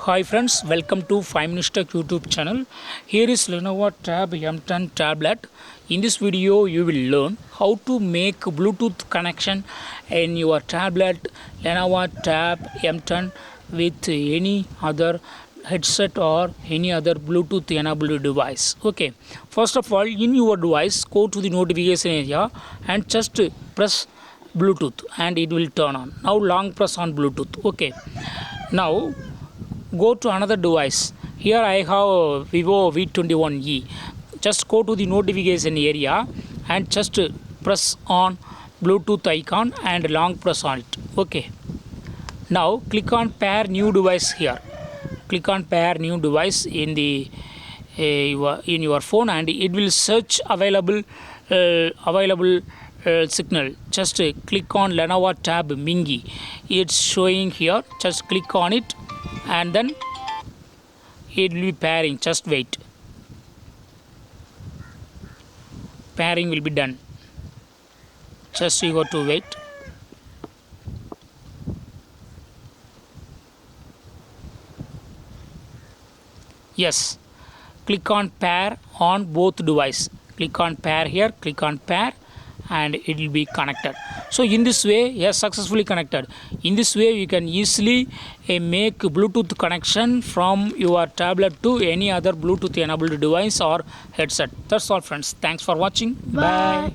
Hi friends, welcome to 5 Minutes Tech YouTube channel. Here is Lenovo Tab M10 tablet. In this video, you will learn how to make Bluetooth connection in your tablet Lenovo Tab M10 with any other headset or any other Bluetooth enabled device. Okay, first of all, in your device, go to the notification area and just press Bluetooth and it will turn on. Now long press on Bluetooth. Okay, now go to another device. Here I have Vivo V21e. Just go to the notification area and just press on Bluetooth icon and long press on it. Okay, now click on pair new device. Here click on pair new device in the in your phone and it will search available signal. Just click on Lenovo Tab Mingi. It's showing here. Just click on it and then it will be pairing. Just wait, pairing will be done. Just you got to wait. Yes, click on pair on both device. Click on pair here, click on pair and it will be connected. So in this way, yes, successfully connected. In this way you can easily make Bluetooth connection from your tablet to any other Bluetooth enabled device or headset. That's all friends. Thanks for watching. Bye.